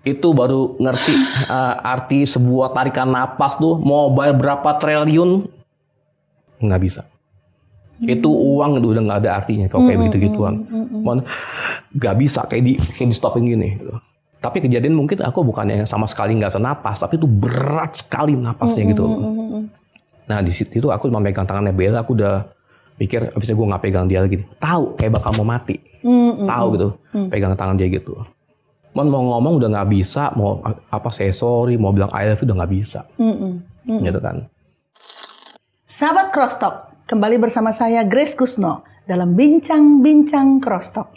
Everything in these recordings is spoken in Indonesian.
Itu baru ngerti arti sebuah tarikan napas tuh. Mau bayar berapa triliun, nggak bisa. Itu uang udah nggak ada artinya kalau kayak begitu-gituan. Nggak bisa kayak di stopin gini. Gitu. Tapi kejadian mungkin aku bukannya sama sekali nggak bisa napas, tapi itu berat sekali napasnya gitu. Nah di situ aku cuma pegang tangannya Bella, aku udah pikir abisnya gue nggak pegang dia lagi. Tahu kayak bakal mau mati, tahu gitu, pegang tangan dia gitu. Mau ngomong udah nggak bisa, mau apa say sorry, mau bilang I love you udah nggak bisa, gitu kan. Sahabat Cross Talk, kembali bersama saya Grace Kusno dalam bincang-bincang Cross Talk.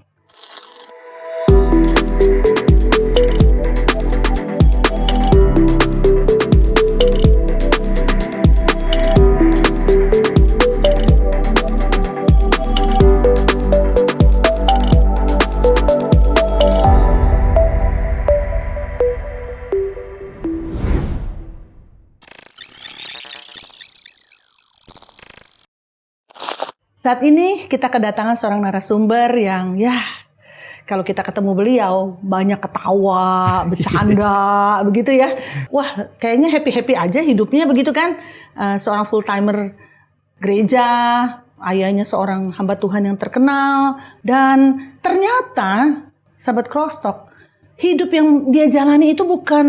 Saat ini kita kedatangan seorang narasumber yang kalau kita ketemu beliau banyak ketawa, bercanda, begitu ya. Wah, kayaknya happy-happy aja hidupnya begitu kan. Seorang full-timer gereja, ayahnya seorang hamba Tuhan yang terkenal. Dan ternyata, sahabat Cross Talk, hidup yang dia jalani itu bukan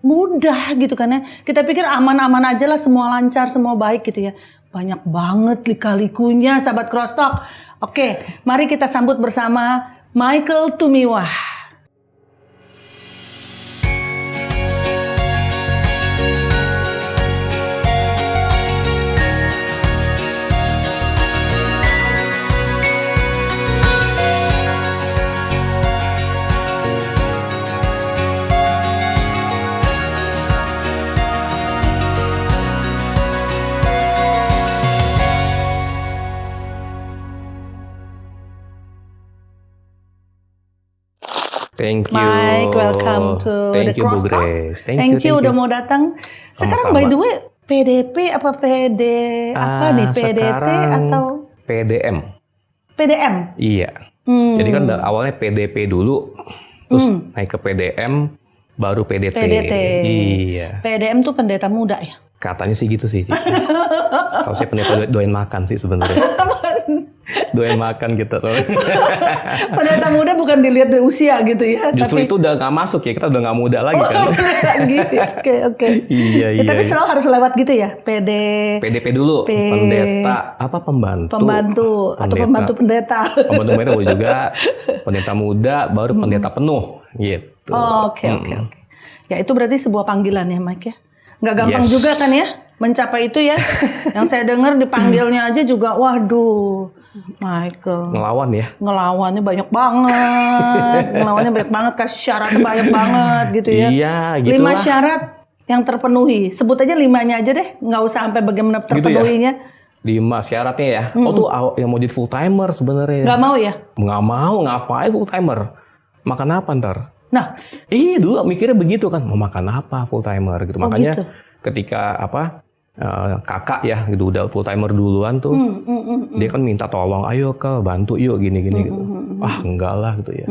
mudah gitu kan ya. Kita pikir aman-aman aja lah, semua lancar, semua baik gitu ya. Banyak banget lika-likunya sahabat Cross Talk. Oke, mari kita sambut bersama Michael Tumiwah. Thank you. Mike, welcome to the Cross Talk. Thank you udah mau datang. Sekarang by the way, PDP apa PD apa nih? PDT atau PDM? PDM. Iya. Jadi kan awalnya PDP dulu, terus naik ke PDM, baru PDT. Iya. PDM tuh pendeta muda ya? Katanya sih gitu sih. Kalau saya pendeta doain makan sih sebenarnya. Doain makan gitu soalnya. Pendeta muda bukan dilihat dari usia gitu ya. Justru itu udah nggak masuk ya, kita udah nggak muda lagi kan. Oke. Iya. Tapi selalu harus lewat gitu ya, PDP dulu, pendeta apa pembantu atau pembantu pendeta. Pembantu pendeta juga, pendeta muda, baru pendeta penuh gitu. Oke. Ya itu berarti sebuah panggilan ya Mike ya. Nggak gampang juga kan ya mencapai itu ya. Yang saya dengar dipanggilnya aja juga, waduh. Michael. Ngelawan ya? Ngelawannya banyak banget. Kasih syaratnya banyak banget gitu ya. Iya, gitu 5 syarat yang terpenuhi. Sebut aja 5-nya aja deh. Nggak usah sampai bagaimana terpenuhinya. Gitu ya? 5 syaratnya ya? Oh tuh yang mau jadi full timer sebenarnya. Nggak mau ya? Nggak mau, ngapain full timer? Makan apa ntar? Nah. Dulu mikirnya begitu kan. Mau makan apa full timer gitu. Makanya gitu. Ketika kakak ya gitu udah full timer duluan tuh dia kan minta tolong, ayo ke bantu yuk gini gitu. Enggak lah gitu ya.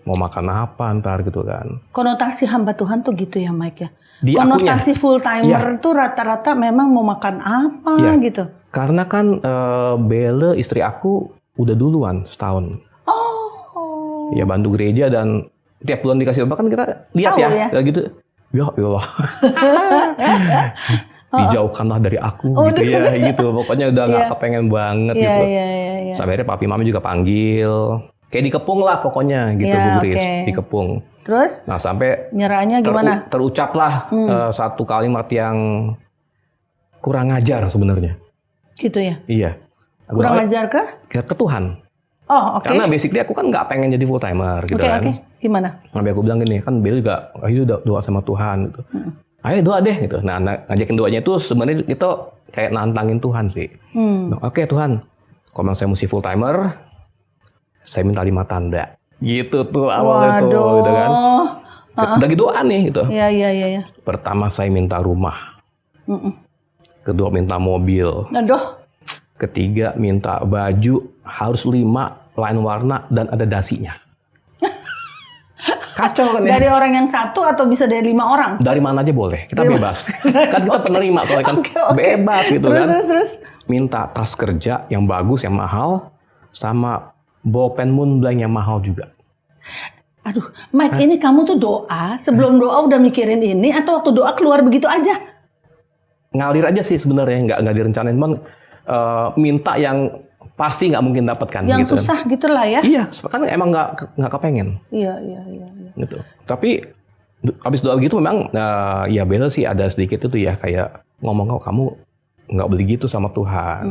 Mau makan apa ntar gitu kan. Konotasi hamba Tuhan tuh gitu ya Mike ya. Konotasi full timer tuh rata-rata memang mau makan apa gitu. Karena kan Bella istri aku udah duluan setahun. Ya bantu gereja dan tiap bulan dikasih bahkan kita lihat ya gitu. Ya Allah. Dijauhkanlah dari aku gitu ya gitu. Pokoknya udah nggak kepengen banget gitu. Sampai akhirnya papi mami juga panggil. Kayak dikepung lah pokoknya gitu Bu Grace. Dikepung. Terus? Nah sampai nyerahnya gimana? Terucaplah satu kalimat yang kurang ajar sebenarnya. Gitu ya? Iya. Kurang ajar ke? Ke Tuhan. Oh oke. Karena basically aku kan nggak pengen jadi full timer gitu kan. Oke. Gimana? Sampai aku bilang gini, kan Bella juga ayo doa sama Tuhan gitu. Ayo doa deh gitu. Nah ngajakin doanya itu sebenarnya itu kayak nantangin Tuhan sih. Oke Tuhan, kalau saya mesti full timer, saya minta 5 tanda. Gitu tuh awalnya tuh gitu kan. Lagi doa nih gitu. Iya. Pertama saya minta rumah. Kedua minta mobil. Aduh. Ketiga minta baju harus 5 lain warna dan ada dasinya. Kacau kan ya? Dari orang yang satu atau bisa dari 5 orang? Dari mana aja boleh, kita bebas. Kan kita penerima soalnya kan bebas gitu kan. Terus. Minta tas kerja yang bagus, yang mahal, sama bolpen Moonblank yang mahal juga. Aduh, Mike, ini kamu tuh doa, sebelum doa udah mikirin ini, atau waktu doa keluar begitu aja? Ngalir aja sih sebenarnya, nggak direncanain, cuman minta yang pasti nggak mungkin dapat kan. Yang gitu susah kan. gitu lah ya? Iya, kan emang nggak kepengen. Iya. Gitu. Tapi habis doa gitu memang ya beda sih, ada sedikit itu ya kayak ngomong, kamu nggak beli gitu sama Tuhan.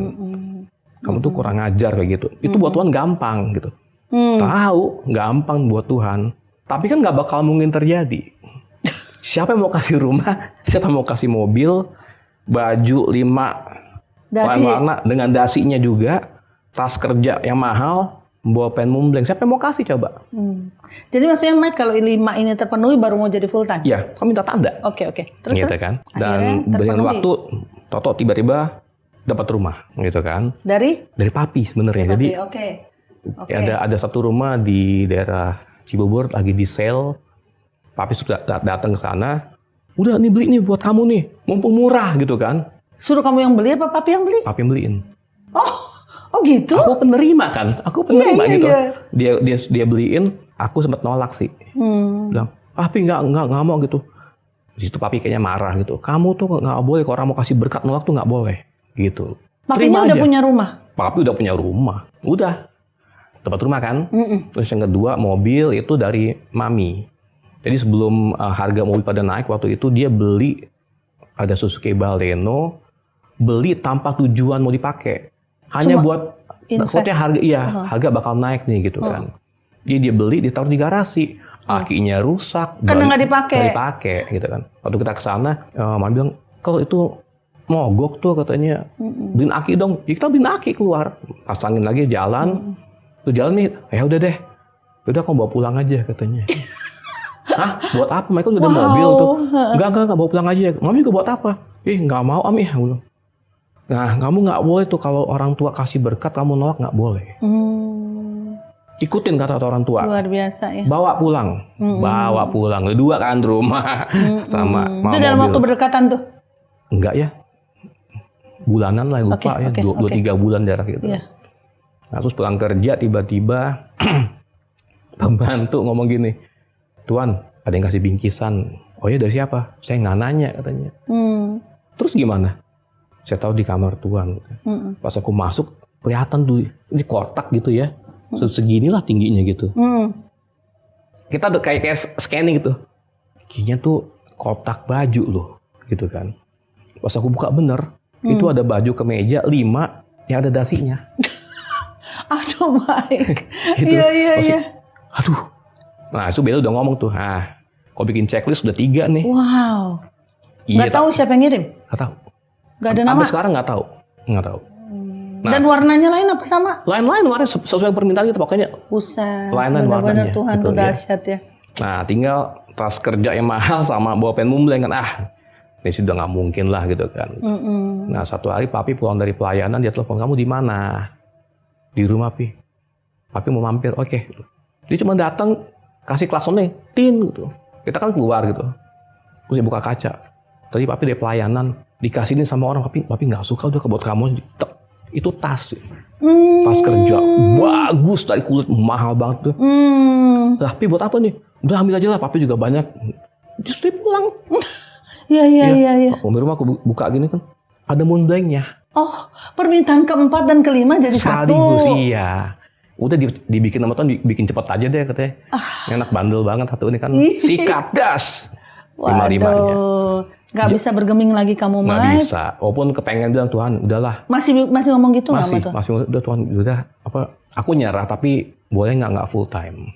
Kamu tuh kurang ajar kayak gitu. Itu buat Tuhan gampang gitu. Tahu gampang buat Tuhan, tapi kan nggak bakal mungkin terjadi. Siapa yang mau kasih rumah, siapa yang mau kasih mobil, baju 5 warna dengan dasinya juga, tas kerja yang mahal, bolpen Moonblank, siapa yang mau kasih coba? Jadi maksudnya Mike kalau 5 ini terpenuhi baru mau jadi full time? Iya, kamu minta tanda. Oke. Terus gitu kan. Dan dengan waktu Toto tiba-tiba dapat rumah gitu kan. Dari papi sebenarnya. Jadi ada satu rumah di daerah Cibubur lagi di sale. Papi sudah datang ke sana. Udah nih beli nih buat kamu nih, mumpung murah gitu kan. Suruh kamu yang beli apa papi yang beli? Papi yang beliin. Oh gitu? Aku penerima kan, gitu. Iya. Dia beliin, aku sempat nolak sih. Bilang, papi nggak mau gitu. Di situ papi kayaknya marah gitu. Kamu tuh nggak boleh, kalau orang mau kasih berkat nolak tuh nggak boleh gitu. Papinya udah punya rumah? Papi udah punya rumah, udah dapat rumah kan. Terus yang kedua mobil itu dari mami. Jadi sebelum harga mobil pada naik waktu itu dia beli ada Suzuki Baleno, beli tanpa tujuan mau dipakai. Hanya buat takutnya harga bakal naik nih gitu kan. Jadi dia beli, ditaruh di garasi. Akinya rusak. Karena nggak dipakai. Nggak dipakai gitu kan. Waktu kita kesana, mama bilang, kalau itu mogok tuh katanya, beliin aki dong. Jadi kita beliin aki keluar. Pasangin lagi jalan. Tuh jalan nih, ya udah deh. Udah kamu bawa pulang aja katanya. Hah? Buat apa? Michael udah mobil tuh. Enggak, bawa pulang aja. Mami juga buat apa? Nggak mau Ami. Nah, kamu nggak boleh tuh kalau orang tua kasih berkat, kamu nolak nggak boleh. Ikutin kata orang tua. Luar biasa ya. Bawa pulang. Dua kan rumah. Sama itu dalam waktu berdekatan tuh? Enggak ya. Bulanan lah, lupa ya. 2-3 bulan jarak gitu. Yeah. Nah, terus pulang kerja tiba-tiba pembantu ngomong gini. Tuan, ada yang kasih bingkisan. Oh ya, dari siapa? Saya nggak nanya katanya. Terus gimana? Saya tahu di kamar Tuan. Pas aku masuk, kelihatan tuh ini kotak gitu ya. Seginilah tingginya gitu. Kita tuh kayak scanning gitu. Kayaknya tuh kotak baju loh, gitu kan. Pas aku buka bener, itu ada baju kemeja 5 yang ada dasinya. Aduh, Mike. Gitu. Iya. Aduh. Nah, itu Bella udah ngomong tuh, kau bikin checklist udah 3 nih. Wow. Iya, nggak tahu siapa yang ngirim? Nggak tahu. Nggak ada nama? Sampai sekarang nggak tahu. Nah, dan warnanya lain apa sama? Lain-lain warnanya sesuai permintaan kita, pokoknya. Buset. Lain-lain warnanya. Benar Tuhan gitu, udah dahsyat ya. Nah, tinggal tas kerja yang mahal sama bolpen Moonblank kan. Ini sih udah nggak mungkin lah gitu kan. Nah, satu hari papi pulang dari pelayanan, dia telepon, kamu di mana? Di rumah, Pi. Papi mau mampir, oke. Dia cuma datang, kasih klaksonnya, tin gitu. Kita kan keluar gitu. Terus dia buka kaca. Tadi papi dari pelayanan, dikasihin sama orang, papi nggak suka, udah buat kamu. Itu tas. Tas kerja. Bagus, dari kulit, mahal banget tuh. Tapi buat apa nih? Udah ambil aja lah, papi juga banyak. Terus dia pulang. Iya. Di rumah aku buka gini kan, ada Moonblank-nya. Oh, permintaan keempat dan kelima jadi sekaligus, satu. Iya. Udah dibikin sama Tuhan, dibikin cepet aja deh katanya. Enak bandel banget satu ini kan. Sikat das. Waduh. Gak bisa bergeming lagi kamu, Mike. Gak bisa. Walaupun kepengen bilang, Tuhan udahlah. Masih ngomong gitu nggak sama Tuhan? Masih udah Tuhan, udah aku nyerah, tapi boleh nggak full time.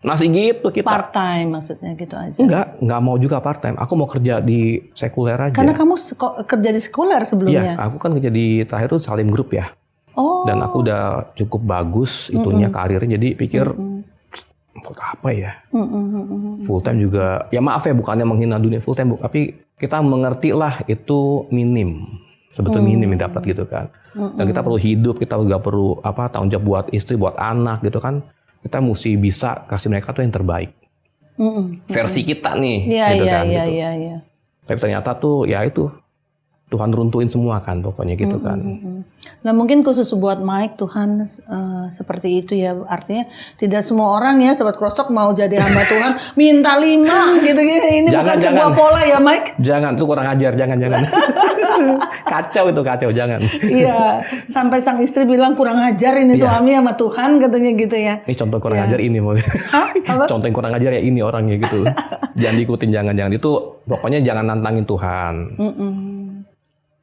Masih gitu kita. Part time maksudnya gitu aja. Enggak mau juga part time. Aku mau kerja di sekuler aja. Karena kamu kerja di sekuler sebelumnya. Iya, aku kan kerja di terakhir tuh Salim Group ya. Oh. Dan aku udah cukup bagus itunya karirnya, jadi pikir buat apa ya? Full time juga. Ya maaf ya, bukannya menghina dunia full time, tapi kita mengerti lah itu minim. Sebetulnya minim yang dapat gitu kan. Dan kita perlu hidup, kita juga perlu tanggung jawab buat istri, buat anak gitu kan. Kita mesti bisa kasih mereka tuh yang terbaik. versi kita nih, Iya, gitu iya, kan. iya, Gitu. iya. Tapi ternyata tuh ya itu Tuhan runtuhin semua kan pokoknya gitu kan. Nah mungkin khusus buat Mike Tuhan seperti itu ya, artinya tidak semua orang ya Sobat Krosok mau jadi hamba Tuhan minta 5 gitu-gitu. Ini bukan sebuah pola ya Mike. Jangan, itu kurang ajar, jangan. Kacau, jangan. Iya, sampai sang istri bilang kurang ajar ini suami sama Tuhan katanya gitu ya. Ini contoh kurang ajar ini mau. Apa? Contoh yang kurang ajar ya ini orangnya gitu. Jangan diikutin, jangan. Itu pokoknya jangan nantangin Tuhan.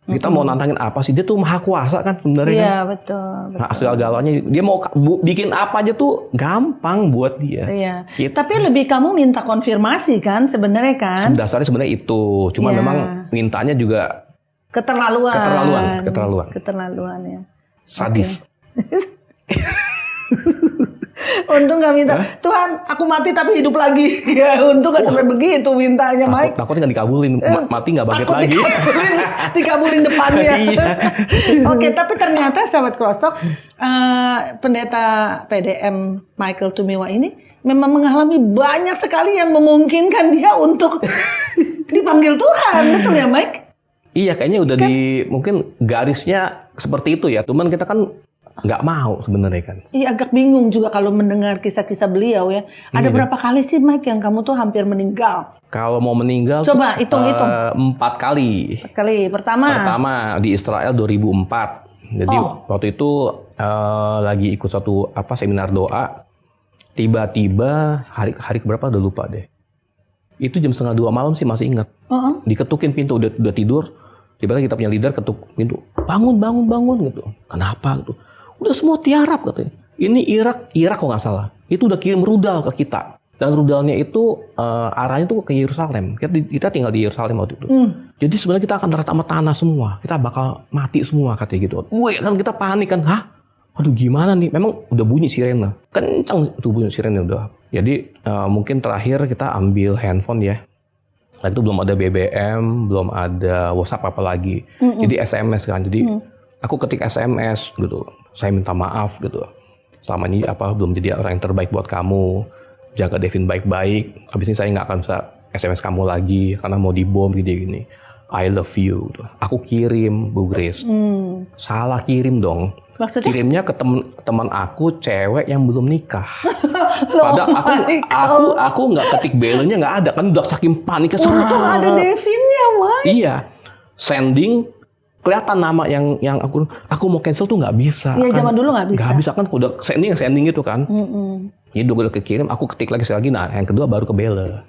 Kita mau nantangin apa sih? Dia tuh maha kuasa kan sebenarnya. Iya, Kan? betul. Nah, segala-galanya dia mau bikin apa aja tuh gampang buat dia. Iya. Gitu. Tapi lebih kamu minta konfirmasi kan sebenarnya kan? Dasarnya sebenarnya itu. Cuma Iya. memang mintanya juga Keterlaluan ya. sadis. Untung gak minta, Tuhan aku mati tapi hidup lagi. Ya, untung gak sampai begitu mintanya Mike. Takutnya nggak dikabulin, mati nggak bangkit Takut lagi. dikabulin depannya. Iya. Oke, tapi ternyata Sahabat Krosok, pendeta PDM Michael Tumiwa ini memang mengalami banyak sekali yang memungkinkan dia untuk dipanggil Tuhan, betul ya Mike? Iya, kayaknya udah mungkin garisnya seperti itu ya. Cuman kita kan nggak mau sebenarnya kan. Iya, agak bingung juga kalau mendengar kisah-kisah beliau ya. Ada berapa kali sih Mike yang kamu tuh hampir meninggal? Kalau mau meninggal, Coba hitung-hitung. 4 kali. Kali pertama di Israel 2004. Jadi waktu itu lagi ikut satu seminar doa. Tiba-tiba hari berapa udah lupa deh. Itu jam 1:30 malam sih masih ingat. Diketukin pintu udah tidur. Tiba-tiba kita punya leader ketuk pintu. Bangun gitu. Kenapa gitu? Udah semua tiarap katanya. Ini Irak kok nggak salah. Itu udah kirim rudal ke kita. Dan rudalnya itu arahnya tuh ke Yerusalem. Kita tinggal di Yerusalem waktu itu. Jadi sebenarnya kita akan rata sama tanah semua. Kita bakal mati semua katanya gitu. Wih, kan kita panik kan. Hah? Aduh gimana nih? Memang udah bunyi sirene. Kencang tuh bunyi sirene udah. Jadi mungkin terakhir kita ambil handphone ya. Nah, itu belum ada BBM, belum ada WhatsApp apalagi. Jadi SMS kan. Jadi aku ketik SMS gitu. Saya minta maaf gitu. Selama ini belum jadi orang yang terbaik buat kamu. Jaga Devin baik-baik. Habis ini saya nggak akan bisa SMS kamu lagi karena mau dibom gini. I love you. Gitu. Aku kirim Bu Grace. Salah kirim dong. Maksudnya? Kirimnya ke teman aku cewek yang belum nikah. Padahal aku nggak ketik belenya nggak ada kan udah saking paniknya. Untung ada Devinnya, Mike. Iya, sending kelihatan nama yang aku mau cancel tuh nggak bisa. Iya, kan, zaman dulu nggak bisa. Nggak bisa kan udah sending itu kan. Jadi udah kekirim, aku ketik lagi sekali lagi. Nah, yang kedua baru ke Bella.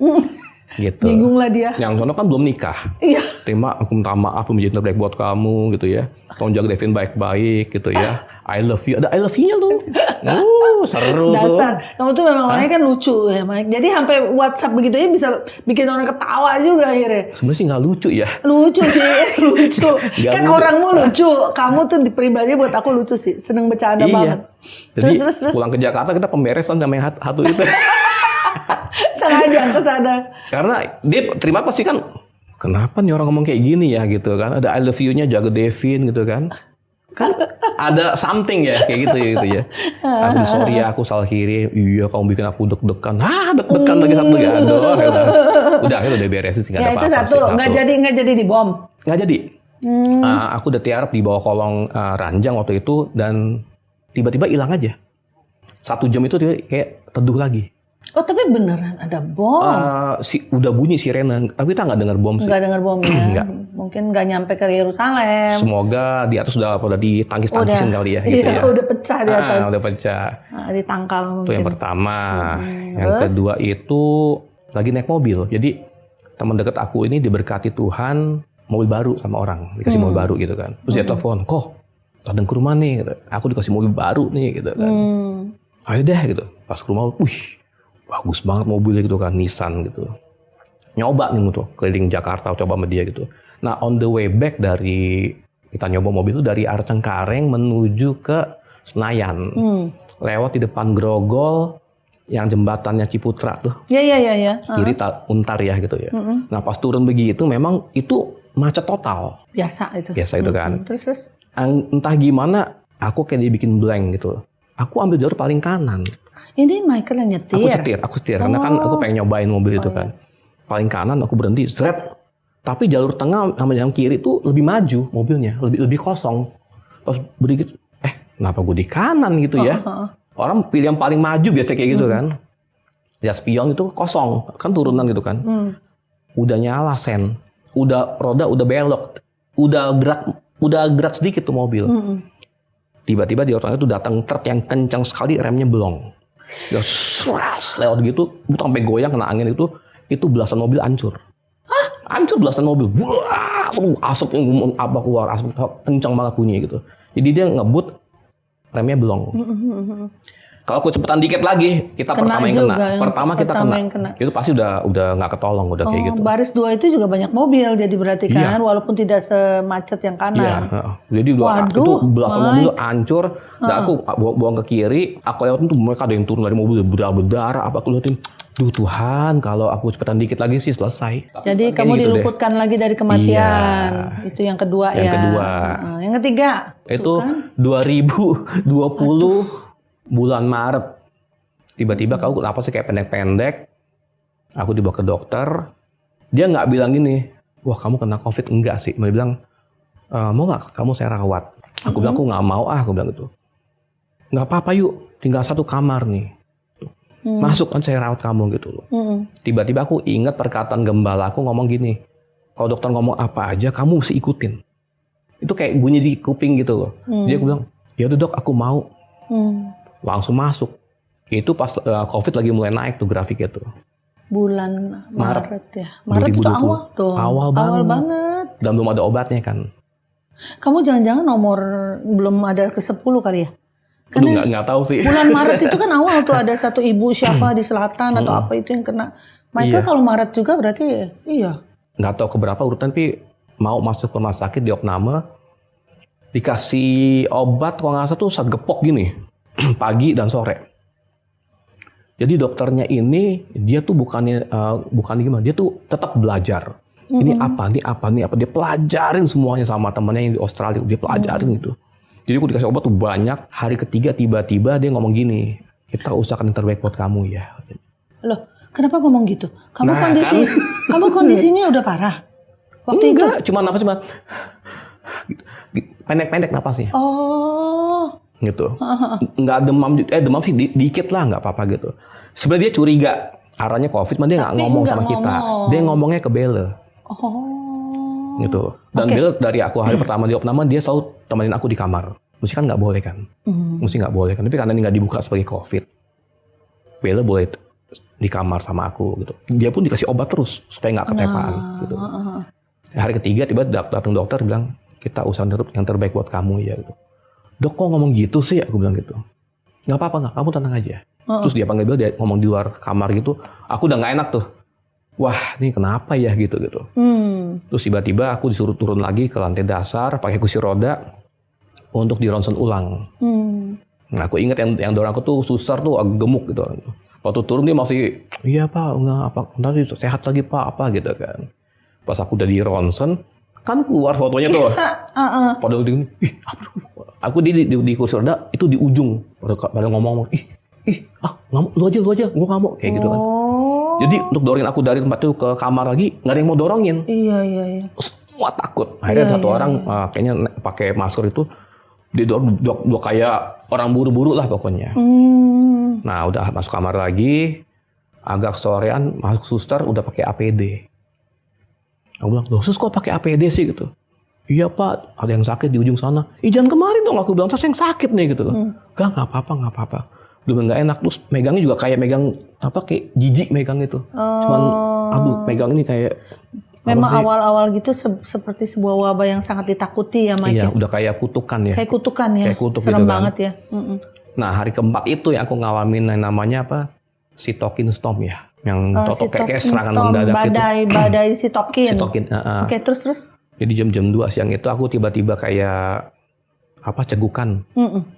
Gitu. Bingung lah dia. Yang sono kan belum nikah. Iya. Terima, aku minta maaf menjadi terbaik buat kamu gitu ya. Tolong jaga Devin baik-baik gitu ya. I love you. Ada I love you-nya loh. Seru tuh. Dasar. Kamu tuh memang orangnya kan lucu ya, Mike. Jadi sampai WhatsApp begitu ya bisa bikin orang ketawa juga akhirnya. Sebenarnya sih nggak lucu ya. Lucu sih, lucu. Kan lucu. orangmu lucu. Kamu tuh di pribadi buat aku lucu sih. Seneng bercanda banget. Jadi Terus. pulang ke Jakarta kita pemberesan sama yang satu itu. Sengaja ke sana. Karena dia terima pasti kan, kenapa nih orang ngomong kayak gini ya gitu kan. Ada I love you-nya jaga Devin gitu kan. Kan ada something ya kayak gitu ya. Aku sorry ya, aku salah kirim. Iya, kamu bikin aku deg-degan. Deg-degan lagi satu ya. Udah akhirnya udah beresin sih. Ya itu satu, nggak jadi dibom. Nggak jadi. Aku udah tiarap di bawah kolong ranjang waktu itu dan tiba-tiba hilang aja. 1 jam itu dia kayak teduh lagi. Oh tapi beneran ada bom? Udah bunyi sirene, tapi kita nggak dengar bom sih. Nggak dengar bomnya. Nggak. Mungkin nggak nyampe ke Yerusalem. Semoga di atas udah ditangkis-tangkisin kali ya. Gitu iya, ya. udah pecah di atas. Udah pecah. Ditangkal mungkin. Itu yang pertama. Yang Terus? kedua itu lagi naik mobil. Jadi teman dekat aku ini diberkati Tuhan mobil baru sama orang, dikasih mobil baru gitu kan. Terus dia telepon, kok datang ke rumah nih, gitu. Aku dikasih mobil baru nih gitu kan. Ayo deh gitu. Pas ke rumah, wih bagus banget mobilnya gitu kan, Nissan gitu. Nyoba nih tuh keliling Jakarta, coba sama dia gitu. Nah on the way back dari kita nyoba mobil itu dari arah Cengkareng menuju ke Senayan. Lewat di depan Grogol yang jembatannya Ciputra tuh. Iya. Kiri Untar ya gitu ya. Nah pas turun begitu memang itu macet total. Biasa itu kan. Terus Entah gimana aku kayak dibikin blank gitu. Aku ambil jalur paling kanan. Ini Michael yang nyetir. Aku setir karena kan aku pengen nyobain mobil itu kan. Paling kanan aku berhenti, seret. Tapi jalur tengah sama yang kiri itu lebih maju mobilnya, lebih kosong. Pas berikut, kenapa gue di kanan gitu ya? Orang pilih yang paling maju biasanya kayak gitu kan. Ya spion itu kosong, kan turunan gitu kan. Udah nyala sen, roda udah belok, udah gerak sedikit tuh mobil. Tiba-tiba di orangnya tuh datang truk yang kencang sekali, remnya belong. Ya seras lewat gitu, sampai goyang kena angin itu belasan mobil hancur. Hancur belasan mobil. Wah, asap apa keluar, asap kencang banget bunyi gitu. Jadi dia ngebut, remnya belong. Kalau aku cepetan dikit lagi, kita pertama yang kena. Pertama kita kena. Itu pasti udah nggak ketolong, udah kayak gitu. Baris 2 itu juga banyak mobil, jadi berarti kan, walaupun tidak semacet yang kanan. Iya. Jadi itu belasan mobil hancur. Dan aku buang ke kiri, aku lewatin tuh mereka ada yang turun dari mobil berdarah. Apa aku liatin, duh Tuhan, kalau aku cepetan dikit lagi sih selesai. Jadi kamu diluputkan lagi dari kematian. Itu yang kedua ya. Yang kedua. Yang ketiga. Itu kan? 2020. Bulan Maret, tiba-tiba aku napasnya kayak pendek-pendek. Aku dibawa ke dokter. Dia nggak bilang gini, wah kamu kena COVID, enggak sih. Dia bilang, mau nggak kamu saya rawat? Aku bilang aku nggak mau aku bilang gitu. Nggak apa-apa yuk, tinggal satu kamar nih. Masuk kan saya rawat kamu gitu loh. Tiba-tiba aku ingat perkataan gembala aku ngomong gini, kalau dokter ngomong apa aja kamu mesti ikutin. Itu kayak bunyi di kuping gitu loh. Dia aku bilang, ya udah dok aku mau. Langsung masuk. Itu pas COVID lagi mulai naik tuh grafiknya tuh. Bulan Maret ya. Maret 2020. Itu awal dong. Awal banget. Dan belum ada obatnya kan. Kamu jangan-jangan belum ada ke-10 kali ya? Karena nggak tahu sih. Bulan Maret itu kan awal tuh ada satu ibu siapa di selatan atau apa itu yang kena. Michael kalau Maret juga berarti iya. Nggak tahu keberapa urutan tapi mau masuk ke rumah sakit di opname. Dikasih obat kalau nggak salah tuh saat gepok gini. Pagi dan sore. Jadi dokternya ini dia tuh bukan gimana, dia tuh tetap belajar. Ini apa. Dia pelajarin semuanya sama temannya yang di Australia, dia pelajarin gitu. Jadi aku dikasih obat tuh banyak. Hari ketiga tiba-tiba dia ngomong gini, kita usahakan yang terbaik buat kamu ya. Loh, kenapa ngomong gitu? Kamu kondisinya udah parah. Waktu enggak, cuma napas pendek-pendek napasnya. Gitu, nggak demam sih dikit lah, nggak apa-apa gitu. Sebenarnya dia curiga arahnya COVID, dia nggak ngomong sama kita, dia ngomongnya ke Belle. Gitu. Dan Belle dari aku hari pertama di opname dia selalu temenin aku di kamar. Mesti kan nggak boleh kan, Tapi karena ini nggak dibuka sebagai COVID, Belle boleh di kamar sama aku gitu. Dia pun dikasih obat terus supaya nggak ketepaan gitu. Hari ketiga tiba datang dokter bilang kita usahakan yang terbaik buat kamu ya gitu. Dok kok ngomong gitu sih? Aku bilang gitu. Nggak apa-apa, kamu tenang aja. Terus dia panggil dia ngomong di luar kamar gitu. Aku udah nggak enak tuh. Wah, ini kenapa ya gitu. Terus tiba-tiba aku disuruh turun lagi ke lantai dasar pakai kursi roda untuk di ronsen ulang. Nah, aku ingat yang dorong aku tuh suster tuh agak gemuk gitu. Waktu turun dia masih, iya pak, enggak apa, nanti sehat lagi pak, apa gitu kan. Pas aku udah di ronsen, kan keluar fotonya tuh. Pada gini, aku di kursi roda itu di ujung pada ngomong nggak mau, lu aja gue nggak mau kayak gitu kan. Jadi untuk dorongin aku dari tempat itu ke kamar lagi nggak ada yang mau dorongin. Iya. Semua takut. Akhirnya satu orang kayaknya pakai masker itu didorong kayak orang buru-buru lah pokoknya. Nah udah masuk kamar lagi, agak sorean masuk suster udah pakai APD. Aku bilang, loh sus kok pakai APD sih gitu? Iya pak, ada yang sakit di ujung sana. Jangan kemarin dong, aku bilang, terus yang sakit nih gitu. Nggak apa-apa. Belum nggak enak, terus megangnya juga kayak megang, kayak jijik megang itu. Cuman, megang ini kayak... Memang awal-awal gitu seperti sebuah wabah yang sangat ditakuti ya Mike. Iya, udah kayak kutukan ya. Kayak kutukan ya, kayak kutuk serem gitu banget kan. Ya. Nah hari keempat itu yang aku ngalamin yang namanya cytokine storm ya. Yang kayak serangan mendadak gitu. Badai sitokin. Oke, terus? Jadi jam 2 siang itu aku tiba-tiba kayak cegukan,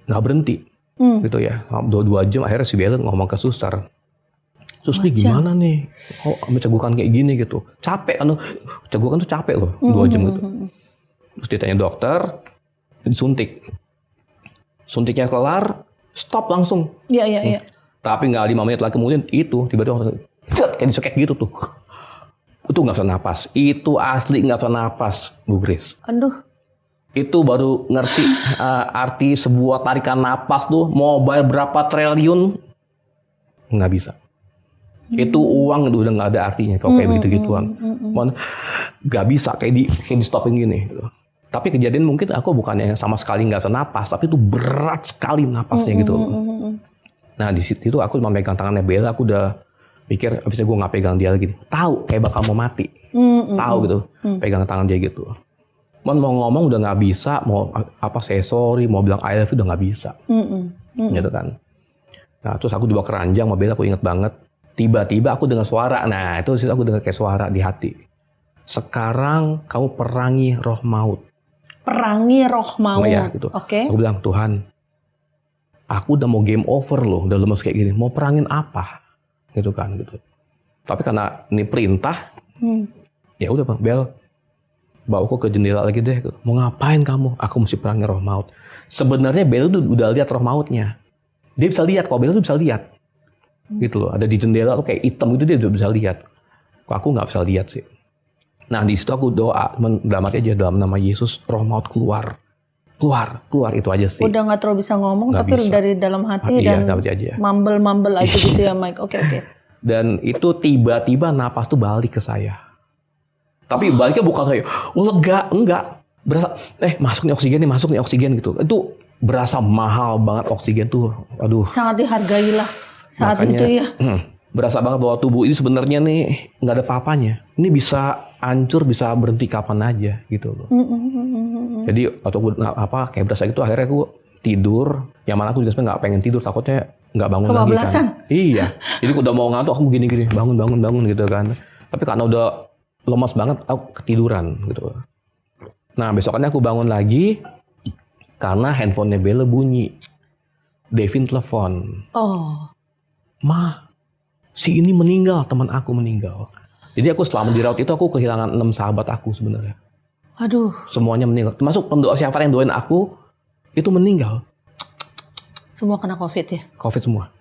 nggak berhenti, gitu ya. 2 jam akhirnya si Bella ngomong ke suster, terus nih gimana nih, cegukan kayak gini gitu, capek kan, cegukan tuh capek loh, 2 jam gitu. Terus ditanya dokter, disuntiknya kelar, stop langsung. Iya. Tapi nggak 5 menit lagi kemudian itu tiba-tiba kayak disekek gitu tuh. Itu nggak bisa napas. Itu asli nggak bisa napas, Bu Grace. Aduh. Itu baru ngerti arti sebuah tarikan napas tuh mau bayar berapa triliun nggak bisa. Itu uang udah nggak ada artinya kalau kayak begitu-gituan. Nggak bisa kayak di stopping gini. Gitu. Tapi kejadian mungkin aku bukannya sama sekali nggak bisa napas, tapi itu berat sekali napasnya gitu. Nah di situ aku cuma megang tangannya Bella, aku udah pikir abisnya gue nggak pegang dia lagi. Tahu kayak bakal mau mati. Tahu gitu, pegang tangan dia gitu. Mau ngomong udah nggak bisa, mau apa say sorry, mau bilang I love you udah nggak bisa. Gitu kan. Nah terus aku dibawa ke ranjang sama Bella, aku inget banget. Tiba-tiba aku dengar suara. Nah itu aku dengar kayak suara di hati. Sekarang kamu perangi roh maut. Perangi roh maut. Ya, gitu. Oke. Aku bilang, Tuhan, aku udah mau game over loh, udah lemes kayak gini. Mau perangin apa? Gitu kan, gitu. Tapi karena ini perintah, ya udah Bang, Bel, bawa aku ke jendela lagi deh. Mau ngapain kamu? Aku mesti perangin roh maut. Sebenarnya Bel tuh udah lihat roh mautnya. Dia bisa lihat, kalau Bel tuh bisa lihat. Gitu loh, ada di jendela tuh kayak hitam itu dia udah bisa lihat. Kok aku nggak bisa lihat sih. Nah di situ aku doa, dalam hati aja dalam nama Yesus, roh maut keluar, keluar itu aja sih. Udah nggak terlalu bisa ngomong, Nggak tapi bisa. dari dalam hati Iya, dan aja. mambel aja gitu ya Mike. Oke. Dan itu tiba-tiba napas tuh balik ke saya. Tapi baliknya bukan saya, lega, enggak. Berasa, masuk nih oksigen gitu. Itu berasa mahal banget oksigen tuh, aduh. Sangat dihargai lah saat Makanya, itu ya. Berasa banget bahwa tubuh ini sebenarnya nih nggak ada apa-apanya. Ini bisa hancur, bisa berhenti kapan aja gitu loh. Jadi waktu aku kayak berasa gitu, akhirnya aku tidur. Yang mana aku juga sebenarnya nggak pengen tidur, takutnya nggak bangun Kebablasan. lagi kan. Iya. Jadi aku udah mau ngantuk, aku gini-gini, bangun gitu kan. Tapi karena udah lemas banget, aku ketiduran gitu. Nah besokannya aku bangun lagi karena handphonenya Bella bunyi. Devin telepon. Oh. Ma, si ini meninggal, teman aku meninggal. Jadi aku selama dirawat itu aku kehilangan 6 sahabat aku sebenarnya. Aduh. Semuanya meninggal. Termasuk pendoa syafaat yang doain aku, itu meninggal. Semua kena COVID ya? COVID semua.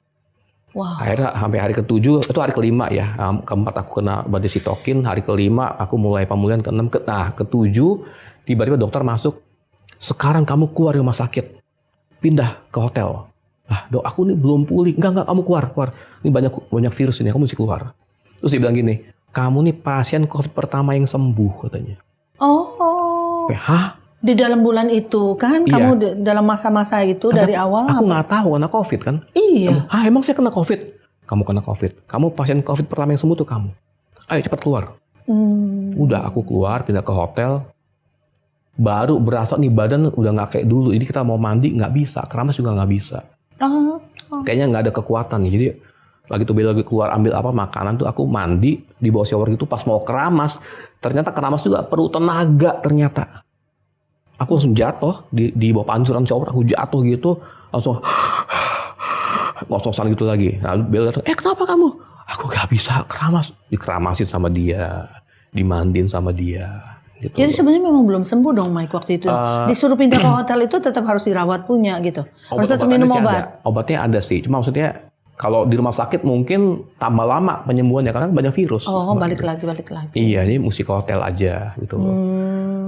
Wow. Akhirnya sampai hari ke-7, itu hari ke-5 ya. Ke-4 aku kena badai sitokin, hari ke-5 aku mulai pemulihan, ke-6, ke-7 tiba-tiba dokter masuk. Sekarang kamu keluar dari rumah sakit. Pindah ke hotel. Ah, dok, aku ini belum pulih. Enggak, kamu keluar. Ini banyak virus ini, kamu mesti keluar. Terus dia bilang gini, kamu nih pasien COVID pertama yang sembuh katanya. Oh. Hah? Di dalam bulan itu kan, Iya. kamu dalam masa-masa itu dari awal. Aku nggak tahu kena COVID kan. Iya. Emang saya kena COVID? Kamu kena COVID. Kamu pasien COVID pertama yang sembuh tuh kamu. Ayo cepat keluar. Udah aku keluar, pindah ke hotel. Baru berasa nih badan udah nggak kayak dulu. Jadi kita mau mandi nggak bisa, keramas juga nggak bisa. Kayaknya nggak ada kekuatan nih. Jadi lagi tuh Bella lagi keluar ambil apa makanan tuh, aku mandi di bawah shower gitu, pas mau keramas ternyata keramas juga perlu tenaga ternyata. Aku langsung jatuh di bawah pancuran shower, aku jatuh gitu langsung ngos-ngosan gitu lagi. Lalu Bella datang, kenapa kamu? Aku gak bisa keramas. Dikeramasin sama dia, dimandiin sama dia. Gitu. Jadi sebenarnya memang belum sembuh dong Mike waktu itu. Disuruh pindah ke hotel itu tetap harus dirawat punya gitu. Harus tetap minum obat. Obatnya ada sih, cuma maksudnya kalau di rumah sakit mungkin tambah lama penyembuhannya karena banyak virus. Oh, balik lagi. Iya, ini mesti ke hotel aja gitu.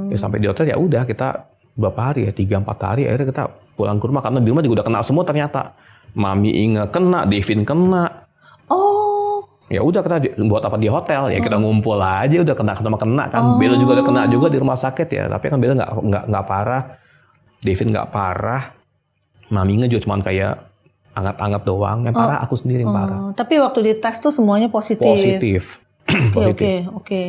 Ya, sampai di hotel ya udah kita berapa hari ya, 3-4 hari akhirnya kita pulang ke rumah karena di rumah juga udah kena semua ternyata. Mami Inge kena, Devin kena. Oh. Ya udah kita buat apa di hotel ya, kita ngumpul aja udah kena kan. Bella juga udah kena juga di rumah sakit ya, tapi kan Bella nggak parah, Devin nggak parah, Mami Inge juga cuma kayak anget-anget doang. Yang parah aku sendiri yang parah. Tapi waktu dites tuh semuanya positif. Oke.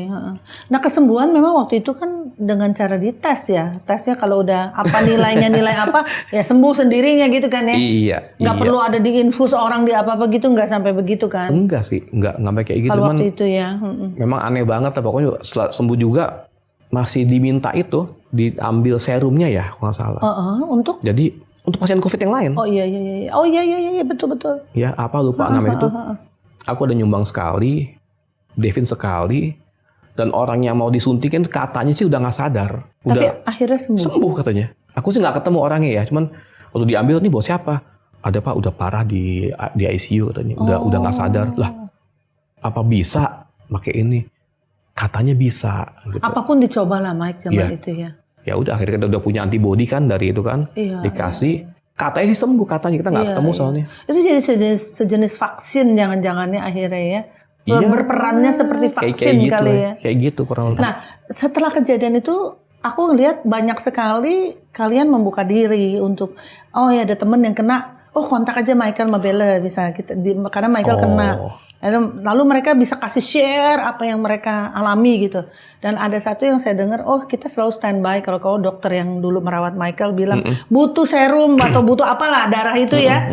Nah kesembuhan memang waktu itu kan dengan cara dites ya. Tesnya kalau udah apa nilai apa ya sembuh sendirinya gitu kan ya. Iya. Nggak perlu ada diinfus orang di apa gitu, nggak sampai begitu kan. Enggak sih, nggak sampai kayak gitu. Kalau waktu itu ya. Memang aneh banget lah pokoknya setelah sembuh juga masih diminta itu diambil serumnya ya kalau nggak salah. Untuk? Jadi untuk pasien COVID yang lain. Oh iya. Oh iya betul. Ya apa lupa namanya itu. Aku ada nyumbang sekali. Devin sekali, dan orang yang mau disuntikin katanya sih udah nggak sadar. Tapi akhirnya sembuh. Sembuh katanya. Aku sih nggak ketemu orangnya ya, cuman waktu diambil nih buat siapa? ada Pak udah parah di ICU katanya, udah nggak sadar lah. Apa bisa pakai ini? Katanya bisa. Gitu. Apapun dicoba lah Mike zaman itu ya. Ya udah akhirnya kita udah punya antibody kan dari itu kan, dikasih. Katanya sih sembuh katanya, kita nggak ketemu soalnya. Itu jadi sejenis vaksin jangan-jangannya akhirnya ya. Berperannya seperti vaksin kayak kali gitu, ya. Kayak gitu kurang lebih. Nah setelah kejadian itu aku lihat banyak sekali kalian membuka diri untuk ya ada temen yang kena. Oh kontak aja Michael sama Bella bisa kita karena Michael kena. Lalu mereka bisa kasih share apa yang mereka alami gitu. Dan ada satu yang saya dengar, kita selalu standby kalau dokter yang dulu merawat Michael bilang butuh serum atau butuh apalah darah itu ya.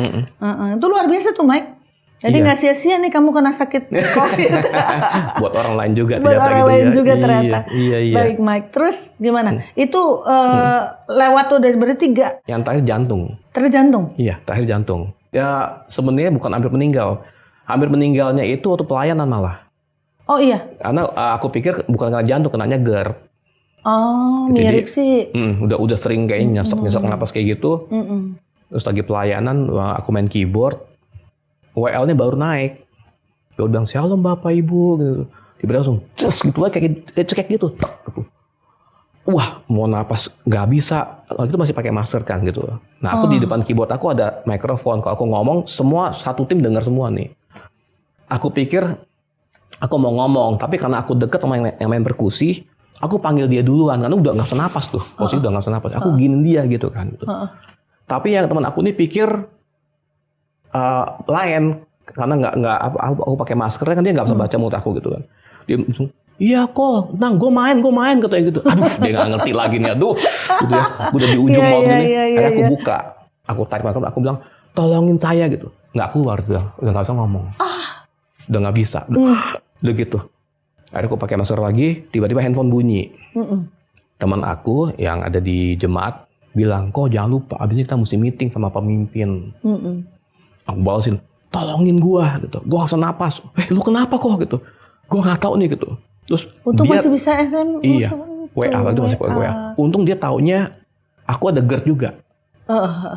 Itu luar biasa tuh Mike. Jadi nggak sia-sia nih kamu kena sakit COVID. Buat orang lain juga. Buat orang lain juga ternyata. Iya. Baik Mike. Terus gimana? Itu lewat tuh dari berarti 3. Yang terakhir jantung. Terakhir jantung? Iya, terakhir jantung. Ya sebenarnya bukan hampir meninggal. Hampir meninggalnya itu waktu pelayanan malah. Oh iya? Karena aku pikir bukan kena jantung, kenanya GERD. Oh, mirip sih. Udah sering kayaknya nyesek napas kayak gitu. Terus lagi pelayanan, aku main keyboard. WL-nya baru naik. Dia bilang, "Shalom Bapak Ibu." Gitu. Tiba-tiba langsung, gitu aja kayak cekek gitu. Wah, mau napas nggak bisa. Kalau itu masih pakai masker kan gitu. Nah, aku di depan keyboard aku ada mikrofon. Kalau aku ngomong, semua satu tim dengar semua nih. Aku pikir aku mau ngomong, tapi karena aku deket sama yang main perkusi, aku panggil dia duluan karena udah nggak senapas tuh. Posisi udah nggak senapas. Aku giniin dia gitu kan. Gitu. Tapi yang teman aku ini pikir lain karena nggak aku pakai masker kan dia nggak bisa baca mulut aku gitu kan. Dia langsung, "Iya kok, gue main katanya gitu." Aduh, dia nggak ngerti lagi nih. Aduh, gitu ya. Udah di ujung mau gini. Akhirnya aku buka, aku tarik masker, aku bilang, "Tolongin saya," gitu. Nggak keluar, udah nggak bisa ngomong. Udah nggak bisa, udah gitu. Akhirnya aku pakai masker lagi, tiba-tiba handphone bunyi. Teman aku yang ada di jemaat bilang, "Kok jangan lupa, abis ini kita mesti meeting sama pemimpin." Aku balesin, "Tolongin gua," gitu. "Gua nggak bisa napas." "Lu kenapa kok?" gitu. "Gua nggak tahu nih," gitu. Terus untung dia, masih bisa SM. Iya, WA itu masih WA. Untung dia taunya aku ada GERD juga.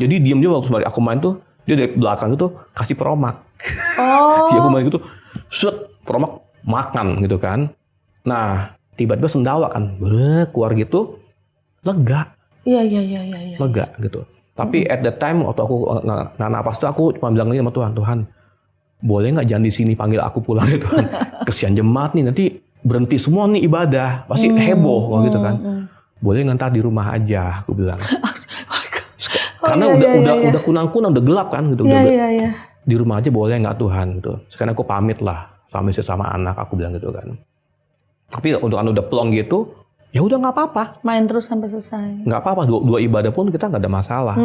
Jadi diam-diam waktu aku main tuh, dia dari belakang itu kasih promak. Dia aku main gitu, promak makan gitu kan. Nah, tiba-tiba sendawa kan, keluar gitu, lega. Iya. Lega gitu. Tapi at that time waktu aku nggak napas tuh aku cuma bilang sama Tuhan, boleh nggak jangan di sini, panggil aku pulang ya Tuhan. Kesian jemaat nih, nanti berhenti semua nih ibadah, pasti heboh gitu kan. Boleh nggak ntar di rumah aja, aku bilang. Karena udah kunang-kunang, udah gelap kan gitu. Iya. Di rumah aja boleh nggak Tuhan gitu. Sekarang aku pamit lah sama anak, aku bilang gitu kan. Tapi udah plong gitu. Ya udah nggak apa-apa. Main terus sampai selesai. Nggak apa-apa, dua ibadah pun kita nggak ada masalah.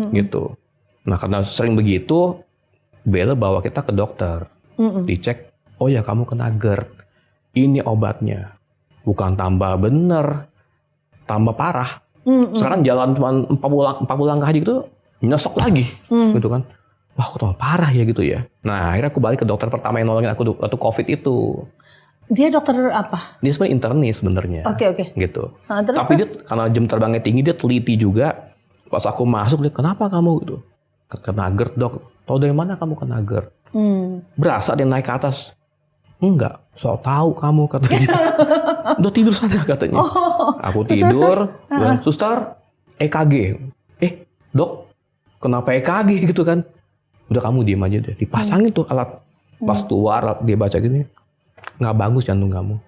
Gitu. Nah karena sering begitu, Bella bawa kita ke dokter. Dicek, oh ya kamu kena GERD. Ini obatnya. Bukan tambah bener, tambah parah. Sekarang jalan cuma 40 langkah aja gitu, nyesek lagi. Gitu kan. Wah kok tambah parah ya gitu ya. Nah akhirnya aku balik ke dokter pertama yang nolongin aku waktu COVID itu. Dia dokter apa? Dia sebenarnya internis sebenarnya. Oke. Gitu. Tapi dia karena jam terbangnya tinggi, dia teliti juga. Pas aku masuk, dia kenapa kamu gitu? Kena GERD dok. Tahu dari mana kamu kena GERD? Berasa dia naik ke atas. Enggak, sok tahu kamu katanya. Udah tidur sana katanya. Aku tidur, bilang, "Suster, EKG." Dok, kenapa EKG gitu kan? Udah kamu diem aja deh. Dipasangin tuh alat. Pas keluar dia baca gini. Nggak bagus jantung kamu.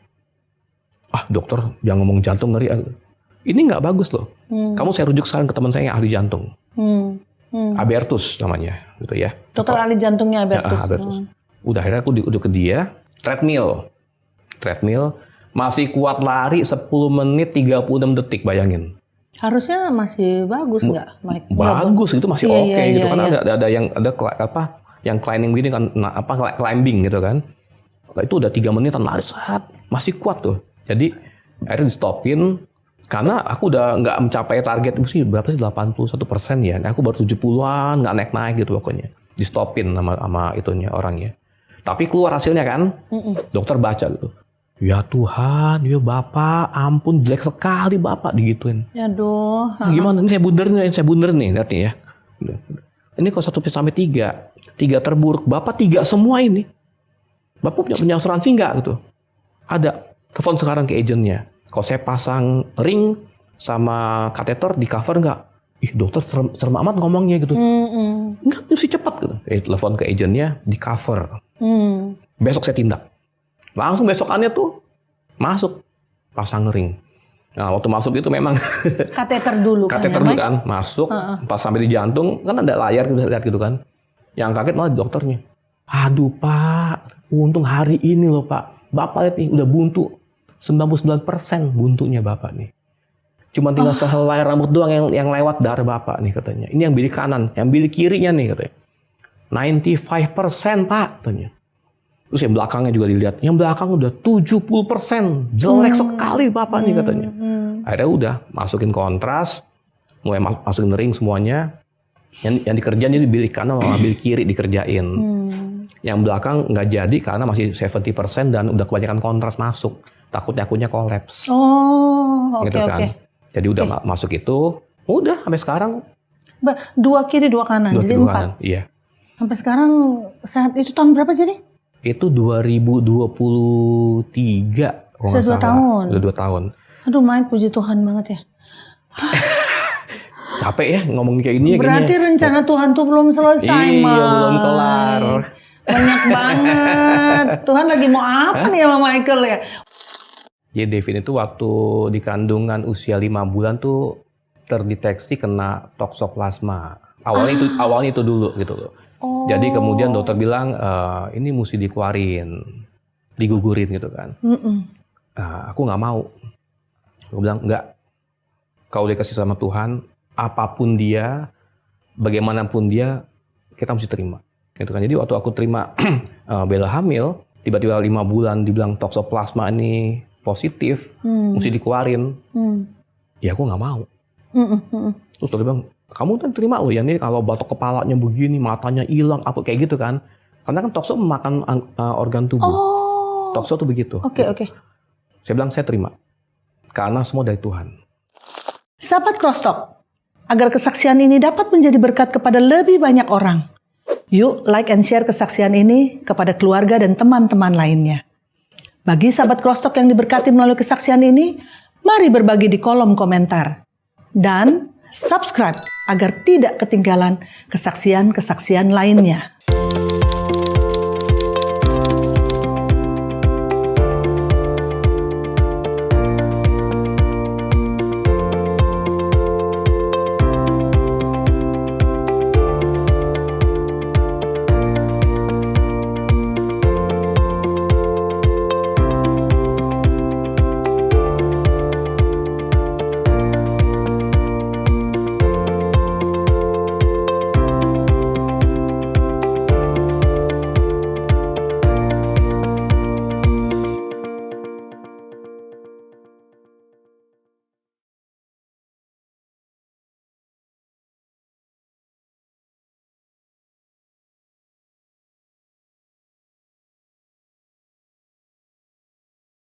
Dokter jangan ngomong jantung, ngeri. Ini nggak bagus loh. Kamu saya rujuk sekarang ke teman saya yang ahli jantung. Albertus namanya gitu ya. Dokter ahli jantungnya Albertus. Udah akhirnya aku diujuk ke dia. Treadmill masih kuat lari 10 menit 36 detik, bayangin. Harusnya masih bagus nggak, Mike? Bagus itu masih oke gitu kan. Ada yang yang climbing begini kan, climbing gitu kan. Itu udah 3 menitan lari saat masih kuat tuh. Jadi akhirnya di stopin karena aku udah nggak mencapai target mesti berapa sih 81% ya. Nah, aku baru 70-an, nggak naik gitu pokoknya. Di stopin sama itunya orangnya. Tapi keluar hasilnya kan. Dokter baca gitu. Ya Tuhan, ya Bapak, ampun jelek sekali Bapak digituin. Aduh. Gimana? Ini saya bunder nih, lihat nih ya. Ini kalau 1-3, 3 terburuk, Bapak 3 semua ini. Bapak punya asuransi nggak gitu? Ada. Telepon sekarang ke agentnya. Kalau saya pasang ring sama kateter di cover nggak? Ih dokter serem amat ngomongnya gitu. Enggak, mesti cepat gitu. Telepon ke agentnya di cover. Besok saya tindak. Langsung besokannya tuh masuk pasang ring. Nah waktu masuk itu memang Kateter dulu kateter dulu kan masuk pas sampai di jantung kan ada layar kita lihat gitu kan. Yang kaget malah dokternya. Aduh Pak, untung hari ini loh Pak. Bapak lihat nih udah buntu 99% buntunya Bapak nih. Cuma tinggal sehelai rambut doang yang lewat darah Bapak nih katanya. Ini yang bilik kanan, yang bilik kirinya nih katanya. 95% Pak katanya. Terus yang belakangnya juga dilihat. Yang belakang udah 70%. Jelek sekali Bapak nih katanya. Akhirnya udah masukin kontras. Mulai masukin ring semuanya. Yang dikerjain di bilik kanan sama bilik kiri dikerjain. Yang belakang nggak jadi karena masih 70% dan udah kebanyakan kontras masuk. Takutnya akunya kolaps. Oh, oke Gitu kan. Jadi udah masuk itu. Udah sampai sekarang. 2 kiri 2 kanan. Jadi 4. Kanan. Iya. Sampai sekarang sehat itu tahun berapa jadi? Itu 2023. Sudah 2 tahun. Udah 2 tahun. Aduh Mike, puji Tuhan banget ya. Capek ya ngomong kayak gini ya. Berarti rencana Tuhan tuh belum selesai, Iya, Mike. belum kelar. Banyak banget. Tuhan lagi mau apa nih sama Michael ya? Jadi Devin itu waktu di kandungan usia 5 bulan tuh terdeteksi kena toksoplasma. Awalnya itu dulu gitu loh. Jadi kemudian dokter bilang ini mesti dikeluarin, digugurin gitu kan. Aku nggak mau. Aku bilang enggak. Kalau dikasih sama Tuhan, apapun dia, bagaimanapun dia, kita mesti terima. Gitu kan. Jadi waktu aku terima Bella hamil, tiba-tiba 5 bulan dibilang toksoplasma ini positif, mesti dikeluarin. Ya aku nggak mau. Terus dia bilang, kamu kan terima loh ya nih kalau batok kepalanya begini, matanya hilang, apa kayak gitu kan. Karena kan tokso memakan organ tubuh. Tokso tuh begitu. Oke. Saya bilang saya terima. Karena semua dari Tuhan. Sahabat Crosstalk, agar kesaksian ini dapat menjadi berkat kepada lebih banyak orang, yuk like and share kesaksian ini kepada keluarga dan teman-teman lainnya. Bagi sahabat Crosstalk yang diberkati melalui kesaksian ini, mari berbagi di kolom komentar. Dan subscribe agar tidak ketinggalan kesaksian-kesaksian lainnya.